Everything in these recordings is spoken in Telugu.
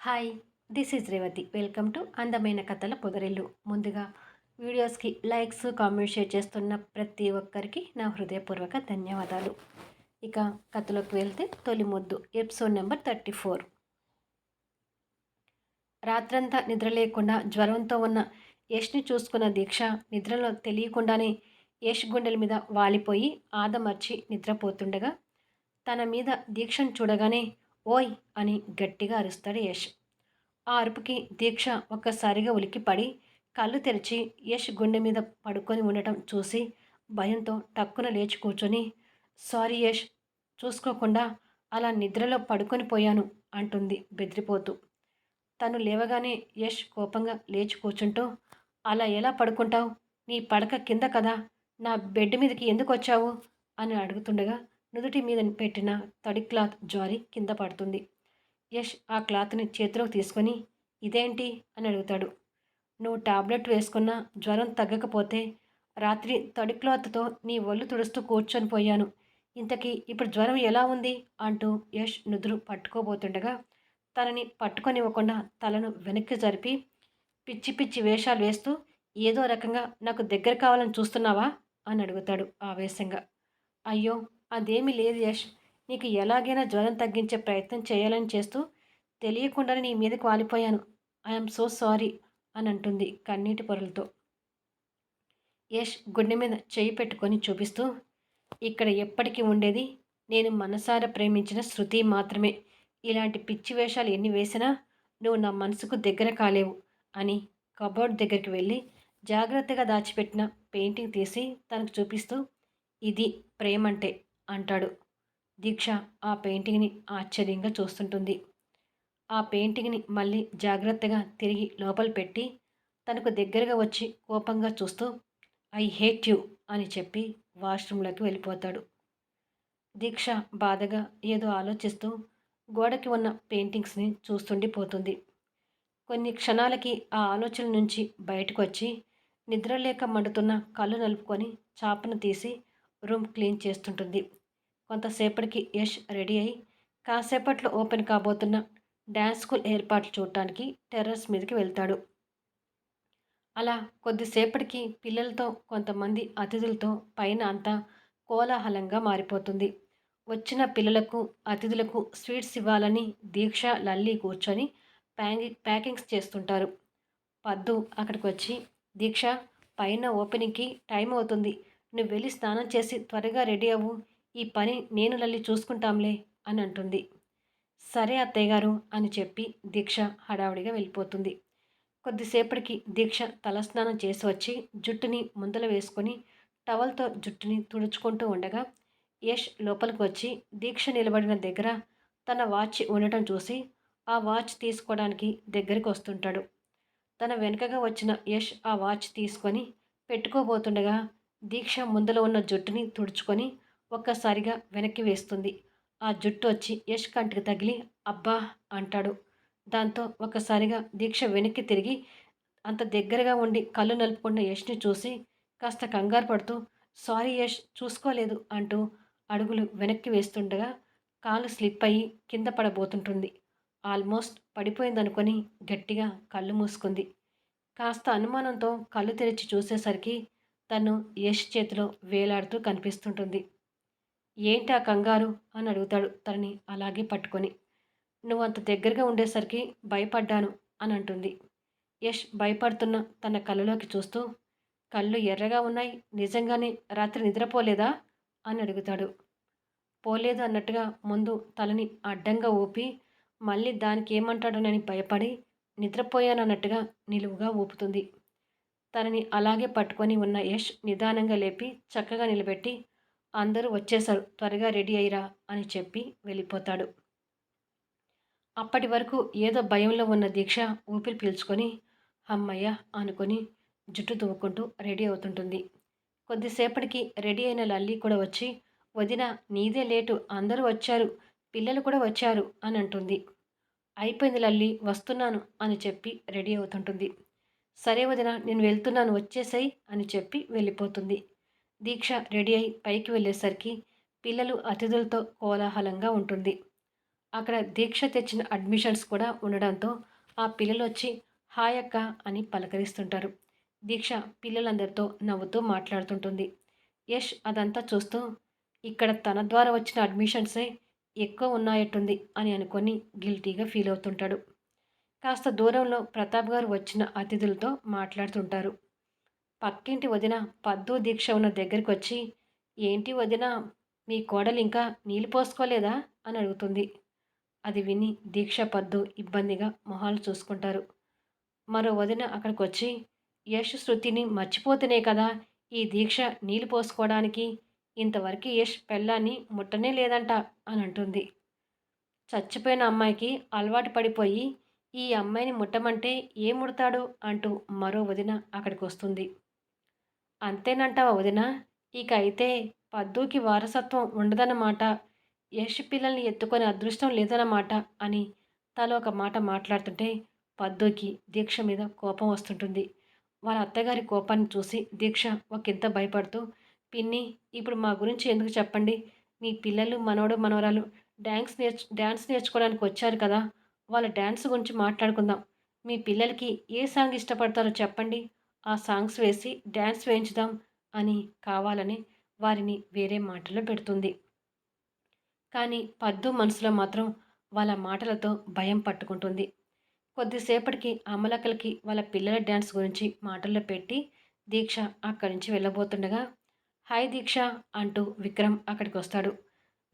Hi, this is Revathi. Welcome to అందమైన కథల పొదరిల్లు. ముందుగా వీడియోస్కి లైక్స్, కామెంట్స్, షేర్ చేస్తున్న ప్రతి ఒక్కరికి నా హృదయపూర్వక ధన్యవాదాలు. ఇక కథలోకి వెళ్తే తొలి ముద్దు ఎపిసోడ్ నెంబర్ 34. రాత్రంతా నిద్ర లేకుండా జ్వరంతో ఉన్న యష్ని చూసుకున్న దీక్ష నిద్రలో తెలియకుండానే యష్ గుండెల మీద వాలిపోయి ఆదమర్చి నిద్రపోతుండగా తన మీద దీక్షను చూడగానే ఓయ్ అని గట్టిగా అరుస్తాడు యష్. ఆ అరుపుకి దీక్ష ఒక్కసారిగా ఉలిక్కిపడి కళ్ళు తెరిచి యష్ గుండె మీద పడుకొని ఉండటం చూసి భయంతో టక్కున లేచి కూర్చొని, సారీ యష్, చూసుకోకుండా అలా నిద్రలో పడుకొని పోయాను అంటుంది బెదిరిపోతూ. తను లేవగానే యష్ కోపంగా లేచి కూర్చుంటూ, అలా ఎలా పడుకుంటావు? నీ పడక కింద కదా, నా బెడ్ మీదకి ఎందుకు వచ్చావు అని అడుగుతుండగా నుదుటి మీద పెట్టిన తడి క్లాత్ జారి కింద పడుతుంది. యష్ ఆ క్లాత్ని చేతిలోకి తీసుకొని, ఇదేంటి అని అడుగుతాడు. నువ్వు టాబ్లెట్ వేసుకున్నా జ్వరం తగ్గకపోతే రాత్రి తడి క్లాత్తో నీ ఒళ్ళు తుడుస్తూ కూర్చొని పోయాను. ఇంతకీ ఇప్పుడు జ్వరం ఎలా ఉంది అంటూ యష్ నుదురు పట్టుకోబోతుండగా తనని పట్టుకొనివ్వకుండా తలను వెనక్కి జరిపి, పిచ్చి పిచ్చి వేషాలు వేస్తూ ఏదో రకంగా నాకు దగ్గర కావాలని చూస్తున్నావా అని అడుగుతాడు ఆవేశంగా. అయ్యో, అదేమీ లేదు యష్, నీకు ఎలాగైనా జ్వరం తగ్గించే ప్రయత్నం చేయాలని చేస్తూ తెలియకుండానే నీ మీదకి వాలిపోయాను. ఐఎమ్ సో సారీ అని అంటుంది కన్నీటి పొరలతో. యష్ గుండె మీద చేయి పెట్టుకొని చూపిస్తూ, ఇక్కడ ఎప్పటికీ ఉండేది నేను మనసారా ప్రేమించిన శృతి మాత్రమే. ఇలాంటి పిచ్చి వేషాలు ఎన్ని వేసినా నువ్వు నా మనసుకు దగ్గర కాలేవు అని కబోర్డ్ దగ్గరికి వెళ్ళి జాగ్రత్తగా దాచిపెట్టిన పెయింటింగ్ తీసి తనకు చూపిస్తూ, ఇది ప్రేమంటే అంటాడు. దీక్ష ఆ పెయింటింగ్ని ఆశ్చర్యంగా చూస్తుంటుంది. ఆ పెయింటింగ్ని మళ్ళీ జాగ్రత్తగా తిరిగి లోపల పెట్టి తనకు దగ్గరగా వచ్చి కోపంగా చూస్తూ, ఐ హేట్ యూ అని చెప్పి వాష్రూమ్లోకి వెళ్ళిపోతాడు. దీక్ష బాధగా ఏదో ఆలోచిస్తూ గోడకి ఉన్న పెయింటింగ్స్ని చూస్తుండిపోతుంది. కొన్ని క్షణాలకి ఆ ఆలోచన నుంచి బయటకు వచ్చి నిద్రలేక మండుతున్న కళ్ళు నలుపుకొని చాపను తీసి రూమ్ క్లీన్ చేస్తుంటుంది. కొంతసేపటికి యష్ రెడీ అయి కాసేపట్లో ఓపెన్ కాబోతున్న డ్యాన్స్ స్కూల్ ఏర్పాట్లు చూడటానికి టెర్రస్ మీదకి వెళ్తాడు. అలా కొద్దిసేపటికి పిల్లలతో కొంతమంది అతిథులతో పైన అంతా కోలాహలంగా మారిపోతుంది. వచ్చిన పిల్లలకు అతిథులకు స్వీట్స్ ఇవ్వాలని దీక్ష లల్లి కూర్చొని ప్యాకింగ్స్ చేస్తుంటారు. పద్దు అక్కడికి వచ్చి, దీక్ష, పైన ఓపెనింగ్కి టైం అవుతుంది, నువ్వు వెళ్ళి స్నానం చేసి త్వరగా రెడీ అవ్వు, ఈ పని నేను లల్లి చూసుకుంటాంలే అని అంటుంది. సరే అత్తయ్య గారు అని చెప్పి దీక్ష హడావుడిగా వెళ్ళిపోతుంది. కొద్దిసేపటికి దీక్ష తలస్నానం చేసి వచ్చి జుట్టుని ముందల వేసుకొని టవల్తో జుట్టుని తుడుచుకుంటూ ఉండగా యష్ లోపలికి వచ్చి దీక్ష నిలబడిన దగ్గర తన వాచ్ ఉండటం చూసి ఆ వాచ్ తీసుకోవడానికి దగ్గరికి వస్తుంటాడు. తన వెనుకగా వచ్చిన యష్ ఆ వాచ్ తీసుకొని పెట్టుకోబోతుండగా దీక్ష ముందల ఉన్న జుట్టుని తుడుచుకొని ఒక్కసారిగా వెనక్కి వేస్తుంది. ఆ జుట్టు వచ్చి యష్ కంటికి తగిలి అబ్బా అంటాడు. దాంతో ఒక్కసారిగా దీక్ష వెనక్కి తిరిగి అంత దగ్గరగా ఉండి కళ్ళు నలుపుకున్న యష్ని చూసి కాస్త కంగారు పడుతూ, సారీ యష్, చూసుకోలేదు అంటూ అడుగులు వెనక్కి వేస్తుండగా కాలు స్లిప్ అయ్యి కింద పడబోతుంటుంది. ఆల్మోస్ట్ పడిపోయిందనుకొని గట్టిగా కళ్ళు మూసుకుంది. కాస్త అనుమానంతో కళ్ళు తెరిచి చూసేసరికి తను యష్ చేతిలో వేలాడుతూ కనిపిస్తుంటుంది. ఏంటి ఆ కంగారు అని అడుగుతాడు తనని అలాగే పట్టుకొని. నువ్వు అంత దగ్గరగా ఉండేసరికి భయపడ్డాను అని అంటుంది. యష్ భయపడుతున్న తన కళ్ళలోకి చూస్తూ, కళ్ళు ఎర్రగా ఉన్నాయి, నిజంగానే రాత్రి నిద్రపోలేదా అని అడుగుతాడు. పోలేదు అన్నట్టుగా ముందు తలని అడ్డంగా ఊపి మళ్ళీ దానికి ఏమంటాడోనని భయపడి నిద్రపోయానన్నట్టుగా నిలువుగా ఊపుతుంది. తనని అలాగే పట్టుకొని ఉన్న యష్ నిదానంగా లేపి చక్కగా నిలబెట్టి, అందరూ వచ్చేశారు, త్వరగా రెడీ అయ్యిరా అని చెప్పి వెళ్ళిపోతాడు. అప్పటి వరకు ఏదో భయంలో ఉన్న దీక్ష ఊపిరి పీల్చుకొని అమ్మయ్య అనుకొని జుట్టు దువ్వుకుంటూ రెడీ అవుతుంటుంది. కొద్దిసేపటికి రెడీ అయిన లల్లి కూడా వచ్చి, వదిన, నీదే లేటు, అందరూ వచ్చారు, పిల్లలు కూడా వచ్చారు అని అంటుంది. అయిపోయింది లల్లి, వస్తున్నాను అని చెప్పి రెడీ అవుతుంటుంది. సరే వదిన, నేను వెళ్తున్నాను, వచ్చేసాయి అని చెప్పి వెళ్ళిపోతుంది. దీక్ష రెడీ అయి పైకి వెళ్ళేసరికి పిల్లలు అతిథులతో కోలాహలంగా ఉంటుంది. అక్కడ దీక్ష తెచ్చిన అడ్మిషన్స్ కూడా ఉండడంతో ఆ పిల్లలొచ్చి హాయ్ అక్క అని పలకరిస్తుంటారు. దీక్ష పిల్లలందరితో నవ్వుతూ మాట్లాడుతుంటుంది. యష్ అదంతా చూస్తూ ఇక్కడ తన ద్వారా వచ్చిన అడ్మిషన్సే ఎక్కువ ఉన్నాయట్టుంది అని అనుకొని గిల్టీగా ఫీల్ అవుతుంటాడు. కాస్త దూరంలో ప్రతాప్ గారు వచ్చిన అతిథులతో మాట్లాడుతుంటారు. పక్కింటి వదిన పద్దు దీక్ష ఉన్న దగ్గరికొచ్చి, ఏంటి వదిన మీ కోడలు ఇంకా నీళ్ళు పోసుకోలేదా అని అడుగుతుంది. అది విని దీక్ష పద్దు ఇబ్బందిగా మొహాలు చూసుకుంటారు. మరో వదిన అక్కడికొచ్చి, యష్ శృతిని మర్చిపోతేనే కదా ఈ దీక్ష నీళ్ళు పోసుకోవడానికి, ఇంతవరకు యష్ పెళ్ళాన్ని ముట్టనే లేదంట అని అంటుంది. చచ్చిపోయిన అమ్మాయికి అలవాటు పడిపోయి ఈ అమ్మాయిని ముట్టమంటే ఏం ముడతాడు అంటూ మరో వదిన అక్కడికొస్తుంది. అంతేనంటావా వదిన? ఇక అయితే పద్దుకి వారసత్వం ఉండదన్నమాట. యష్ పిల్లల్ని ఎత్తుకునే అదృష్టం లేదన్నమాట అని తలో ఒక మాట మాట్లాడుతుంటే పద్దుకి దీక్ష మీద కోపం వస్తుంటుంది. వాళ్ళ అత్తగారి కోపాన్ని చూసి దీక్ష ఒకంత భయపడుతూ, పిన్ని ఇప్పుడు మా గురించి ఎందుకు చెప్పండి? మీ పిల్లలు మనవడు మనవరాలు డ్యాన్స్ నేర్చుకోవడానికి వచ్చారు కదా! వాళ్ళ డ్యాన్స్ గురించి మాట్లాడుకుందాం. మీ పిల్లలకి ఏ సాంగ్ ఇష్టపడతారో చెప్పండి. ఆ సాంగ్స్ వేసి డ్యాన్స్ వేయించుదాం అని కావాలని వారిని వేరే మాటల్లో పెడుతుంది. కానీ పద్దు మనసులో మాత్రం వాళ్ళ మాటలతో భయం పట్టుకుంటుంది. కొద్దిసేపటికి అమలక్కలకి వాళ్ళ పిల్లల డ్యాన్స్ గురించి మాటల్లో పెట్టి దీక్ష అక్కడి నుంచి వెళ్ళబోతుండగా, హాయ్ దీక్ష అంటూ విక్రమ్ అక్కడికి వస్తాడు.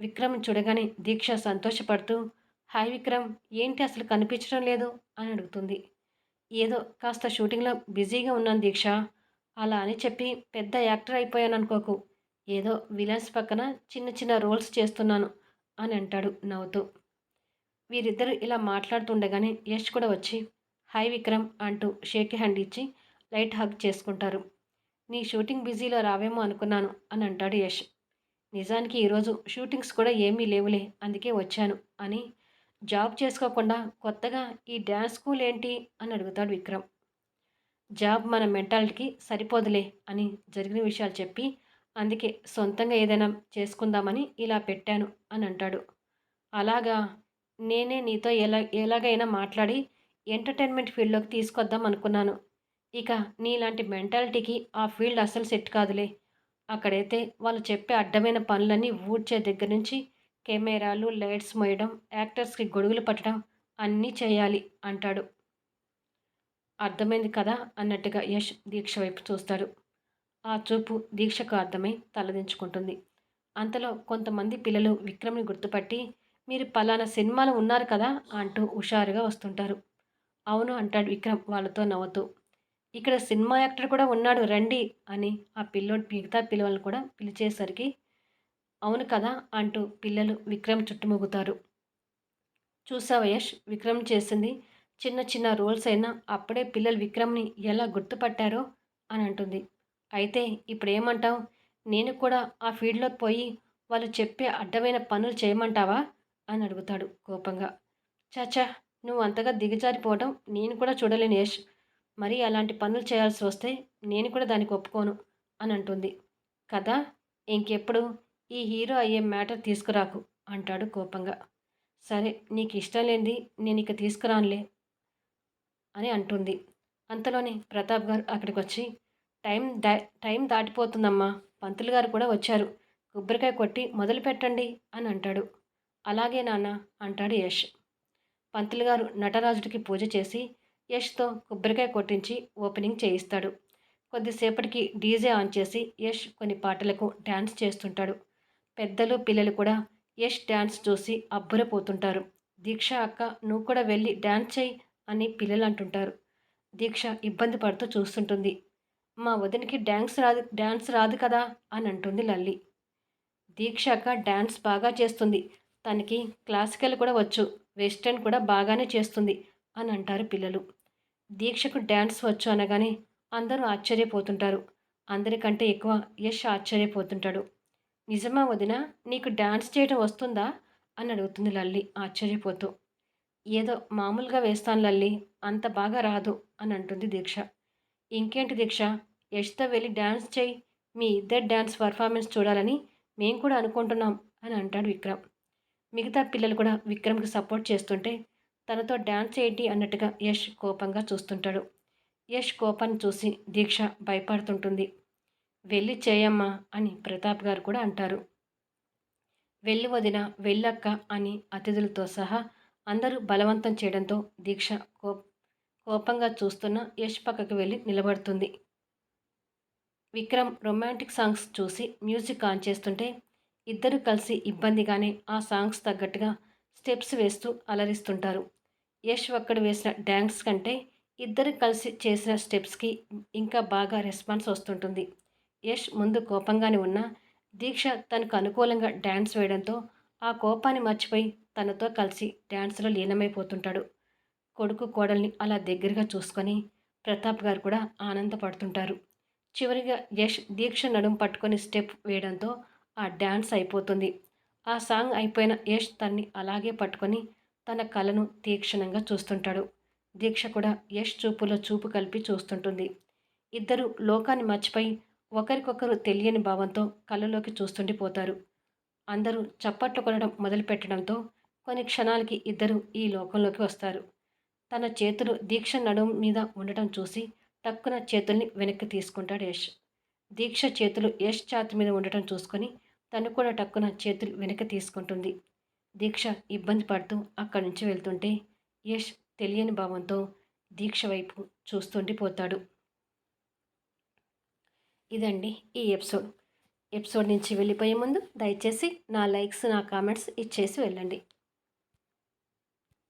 విక్రమ్ చూడగానే దీక్ష సంతోషపడుతూ, హాయ్ విక్రమ్, ఏంటి అసలు కనిపించడం లేదు అని అడుగుతుంది. ఏదో కాస్త షూటింగ్లో బిజీగా ఉన్నాను దీక్ష, అలా అని చెప్పి పెద్ద యాక్టర్ అయిపోయాను అనుకోకు. ఏదో విలన్స్ పక్కన చిన్న చిన్న రోల్స్ చేస్తున్నాను అని అంటాడు నవ్వుతూ. వీరిద్దరూ ఇలా మాట్లాడుతుండగానే యష్ కూడా వచ్చి హాయ్ విక్రమ్ అంటూ షేక్ హ్యాండ్ ఇచ్చి లైట్ హగ్ చేసుకుంటారు. నీ షూటింగ్ బిజీలో రావేమో అనుకున్నాను అని అంటాడు యష్. నిజానికి ఈరోజు షూటింగ్స్ కూడా ఏమీ లేవులే, అందుకే వచ్చాను అని జాబ్ చేసుకోకుండా కొత్తగా ఈ డ్యాన్స్ స్కూల్ ఏంటి అని అడుగుతాడు విక్రమ్. జాబ్ మన మెంటాలిటీకి సరిపోదులే అని జరిగిన విషయాలు చెప్పి అందుకే సొంతంగా ఏదైనా చేసుకుందామని ఇలా పెట్టాను అని అంటాడు. అలాగా, నేనే నీతో ఎలాగైనా మాట్లాడి ఎంటర్టైన్మెంట్ ఫీల్డ్లోకి తీసుకొద్దాం అనుకున్నాను. ఇక నీలాంటి మెంటాలిటీకి ఆ ఫీల్డ్ అస్సలు సెట్ కాదులే. అక్కడైతే వాళ్ళు చెప్పే అడ్డమైన పనులన్నీ ఊడ్చే దగ్గర నుంచి కెమెరాలు లైట్స్ మోయడం, యాక్టర్స్కి గొడుగులు పట్టడం అన్నీ చేయాలి అంటాడు. అర్థమైంది కదా అన్నట్టుగా యష్ దీక్ష వైపు చూస్తాడు. ఆ చూపు దీక్షకు అర్థమై తలదించుకుంటుంది. అంతలో కొంతమంది పిల్లలు విక్రమ్ని గుర్తుపట్టి, మీరు పలానా సినిమాలో ఉన్నారు కదా అంటూ హుషారుగా వస్తుంటారు. అవును అంటాడు విక్రమ్ వాళ్ళతో నవ్వుతూ. ఇక్కడ సినిమా యాక్టర్ కూడా ఉన్నాడు రండి అని ఆ పిల్లోడు మిగతా పిల్లలను కూడా పిలిచేసరికి, అవును కదా అంటూ పిల్లలు విక్రమ్ చుట్టుముగుతారు. చూసావా యష్, విక్రమ్ చేసింది చిన్న చిన్న రోల్స్ అయినా అప్పుడే పిల్లలు విక్రమ్ని ఎలా గుర్తుపట్టారో అని అంటుంది. అయితే ఇప్పుడు ఏమంటావు? నేను కూడా ఆ ఫీల్డ్లోకి పోయి వాళ్ళు చెప్పే అడ్డమైన పనులు చేయమంటావా అని అడుగుతాడు కోపంగా. చాచా, నువ్వు అంతగా దిగజారిపోవడం నేను కూడా చూడలేను యష్. మరి అలాంటి పనులు చేయాల్సి వస్తే నేను కూడా దానికి ఒప్పుకోను అని అంటుంది. కదా, ఇంకెప్పుడు ఈ హీరో అయ్యే మ్యాటర్ తీసుకురాకు అంటాడు కోపంగా. సరే, నీకు ఇష్టం లేనిది నేను ఇక తీసుకురానులే అని అంటుంది. అంతలోనే ప్రతాప్ గారు అక్కడికి వచ్చి, టైం దాటిపోతుందమ్మా, పంతులు గారు కూడా వచ్చారు, కొబ్బరికాయ కొట్టి మొదలు పెట్టండి అని అంటాడు. అలాగే నాన్న అంటాడు యష్. పంతులు గారు నటరాజుడికి పూజ చేసి యష్తో కొబ్బరికాయ కొట్టించి ఓపెనింగ్ చేయిస్తాడు. కొద్దిసేపటికి డీజే ఆన్ చేసి యష్ కొన్ని పాటలకు డ్యాన్స్ చేస్తుంటాడు. పెద్దలు పిల్లలు కూడా యష్ డ్యాన్స్ చూసి అబ్బురపోతుంటారు. దీక్ష అక్క, నువ్వు కూడా వెళ్ళి డ్యాన్స్ చెయ్యి అని పిల్లలు అంటుంటారు. దీక్ష ఇబ్బంది పడుతూ చూస్తుంటుంది. మా వదినికి డ్యాన్స్ రాదు కదా అని అంటుంది లల్లి. దీక్ష అక్క డ్యాన్స్ బాగా చేస్తుంది, తనకి క్లాసికల్ కూడా వచ్చు, వెస్టర్న్ కూడా బాగానే చేస్తుంది అని అంటారు పిల్లలు. దీక్షకు డ్యాన్స్ వచ్చు అనగానే అందరూ ఆశ్చర్యపోతుంటారు. అందరికంటే ఎక్కువ యష్ ఆశ్చర్యపోతుంటాడు. నిజమా వదిన, నీకు డ్యాన్స్ చేయడం వస్తుందా అని అడుగుతుంది లల్లి ఆశ్చర్యపోతూ. ఏదో మామూలుగా వేస్తాను లల్లి, అంత బాగా రాదు అని అంటుంది దీక్ష. ఇంకేంటి దీక్ష, యష్తో వెళ్ళి డ్యాన్స్ చేయి, మీ ఇద్దరు డ్యాన్స్ పర్ఫార్మెన్స్ చూడాలని మేము కూడా అనుకుంటున్నాం అని అంటాడు విక్రమ్. మిగతా పిల్లలు కూడా విక్రమ్కి సపోర్ట్ చేస్తుంటే తనతో డ్యాన్స్ ఏంటి అన్నట్టుగా యష్ కోపంగా చూస్తుంటాడు. యష్ కోపాన్ని చూసి దీక్ష భయపడుతుంటుంది. వెళ్ళి చేయమ్మా అని ప్రతాప్ గారు కూడా అంటారు. వెళ్ళి వదిన, వెళ్ళక్క అని అతిథులతో సహా అందరూ బలవంతం చేయడంతో దీక్ష కోపంగా చూస్తున్న యష్ పక్కకి వెళ్ళి నిలబడుతుంది. విక్రమ్ రొమాంటిక్ సాంగ్స్ చూసి మ్యూజిక్ ఆన్ చేస్తుంటే ఇద్దరు కలిసి ఇబ్బందిగానే ఆ సాంగ్స్ తగ్గట్టుగా స్టెప్స్ వేస్తూ అలరిస్తుంటారు. యష్ ఒక్కడు వేసిన డ్యాన్స్ కంటే ఇద్దరు కలిసి చేసిన స్టెప్స్కి ఇంకా బాగా రెస్పాన్స్ వస్తుంటుంది. యష్ ముందు కోపంగానే ఉన్నా దీక్ష తనకు అనుకూలంగా డ్యాన్స్ వేయడంతో ఆ కోపాన్ని మర్చిపోయి తనతో కలిసి డ్యాన్స్లో లీనమైపోతుంటాడు. కొడుకు కోడల్ని అలా దగ్గరగా చూసుకొని ప్రతాప్ గారు కూడా ఆనందపడుతుంటారు. చివరిగా యష్ దీక్ష నడుం పట్టుకొని స్టెప్ వేయడంతో ఆ డ్యాన్స్ అయిపోతుంది. ఆ సాంగ్ అయిపోయిన యష్ తన్ని అలాగే పట్టుకొని తన కళ్ళను తీక్షణంగా చూస్తుంటాడు. దీక్ష కూడా యష్ చూపులో చూపు కలిపి చూస్తుంటుంది. ఇద్దరు లోకాన్ని మర్చిపోయి ఒకరికొకరు తెలియని భావంతో కళ్ళలోకి చూస్తుండిపోతారు. అందరూ చప్పట్లు కొనడం మొదలుపెట్టడంతో కొన్ని క్షణాలకి ఇద్దరు ఈ లోకంలోకి వస్తారు. తన చేతులు దీక్ష నడుము మీద ఉండటం చూసి టక్కున చేతుల్ని వెనక్కి తీసుకుంటాడు యష్. దీక్ష చేతులు యష్ ఛాతీ మీద ఉండటం చూసుకొని తను కూడా టక్కున చేతులు వెనక్కి తీసుకుంటుంది. దీక్ష ఇబ్బంది పడుతూ అక్కడి నుంచి వెళ్తుంటే యష్ తెలియని భావంతో దీక్ష వైపు చూస్తుండిపోతాడు. ఇదండి ఈ ఎపిసోడ్ నుంచి వెళ్ళిపోయే ముందు దయచేసి నా లైక్స్, నా కామెంట్స్ ఇచ్చేసి వెళ్ళండి.